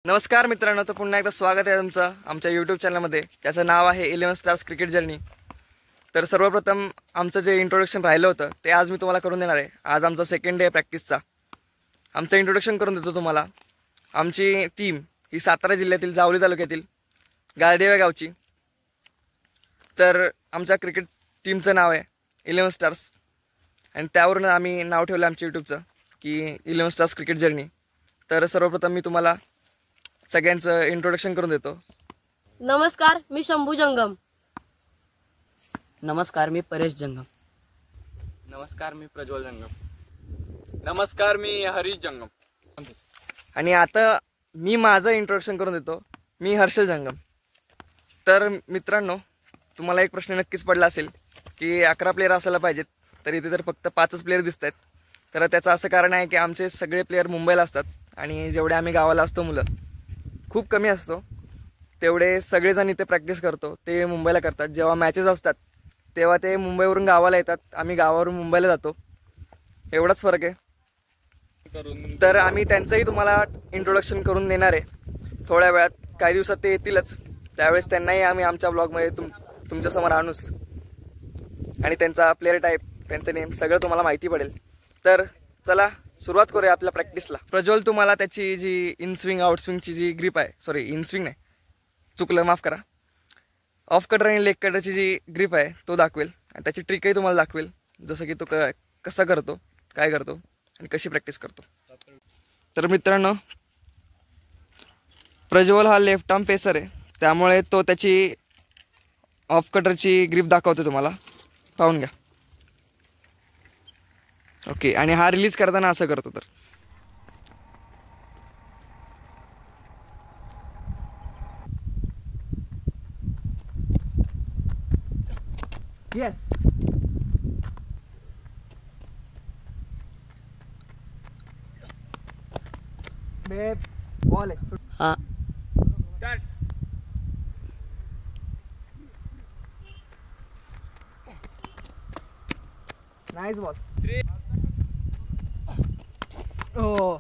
नमस्कार मित्रांनो, तर पुन्हा एकदा स्वागत आहे तुमचं आमच्या यूट्यूब चॅनलमध्ये, ज्याचं नाव आहे 11 स्टार्स क्रिकेट जर्नी। तर सर्वप्रथम आमचं जे इंट्रोडक्शन राहिलं होतं ते आज मी तुम्हाला करून देणार आहे। आज आमचा सेकंड डे प्रॅक्टिसचा। आमचं इंट्रोडक्शन करून देतो तुम्हाला। आमची टीम ही सातारा जिल्ह्यातील जावली तालुक्यातील गाळदेवा गावची। तर आमच्या क्रिकेट टीमचं नाव आहे 11 स्टार्स आणि त्यावरून आम्ही नाव ठेवलं आमच्या यूट्यूबचं की 11 स्टार्स क्रिकेट जर्नी। तर सर्वप्रथम मी तुम्हाला सगळ्यांचं इंट्रोडक्शन करून देतो। नमस्कार, मी शंभू जंगम। नमस्कार, मी परेश जंगम। नमस्कार, मी प्रज्वल जंगम। नमस्कार, मी हरीश जंगम। आणि आता मी माझं इंट्रोडक्शन करून देतो, मी हर्षल जंगम। तर मित्रांनो, तुम्हाला एक प्रश्न नक्कीच पडला असेल की 11 प्लेयर असायला पाहिजेत, तर इथे तर फक्त 5च प्लेयर दिसत आहेत। तर त्याचं असं कारण आहे की आमचे सगळे प्लेयर मुंबईला असतात आणि जेवढे आम्ही गावाला असतो मुलं खूप कमी असतो, तेवढे सगळेजण इथे प्रॅक्टिस करतो ते मुंबईला करतात। जेव्हा मॅचेस असतात तेव्हा ते मुंबईवरून गावाला येतात, आम्ही गावावरून मुंबईला जातो, एवढाच फरक आहे। तर आम्ही त्यांचंही तुम्हाला इंट्रोडक्शन करून देणार आहे थोड्या वेळात, काही दिवसात ते येतीलच, त्यावेळेस त्यांनाही आम्ही आमच्या ब्लॉगमध्ये तुमच्यासमोर आणूच आणि त्यांचा प्लेयर टाईप, त्यांचं नेम सगळं तुम्हाला माहिती पडेल। तर चला सुरुवात करूया आपल्या प्रॅक्टिसला। प्रज्वल तुम्हाला त्याची जी इन स्विंग आउट स्विंगची जी ग्रिप आहे, सॉरी इन स्विंग नाही, चुकलं, माफ करा, ऑफ कटर आणि लेग कटरची जी ग्रिप आहे तो दाखवेल आणि त्याची ट्रिकही तुम्हाला दाखवेल, जसं की तो कसा करतो, काय करतो आणि कशी प्रॅक्टिस करतो। तर मित्रांनो, प्रज्वल हा लेफ्ट आर्म पेसर आहे, त्यामुळे तो त्याची ऑफ कटरची ग्रिप दाखवतो तुम्हाला, पाहून घ्या। ओके, आणि हा रिलीज करताना असं करतो। तर येस, बॉल आहे, हाँ, नाइस बॉल। ओ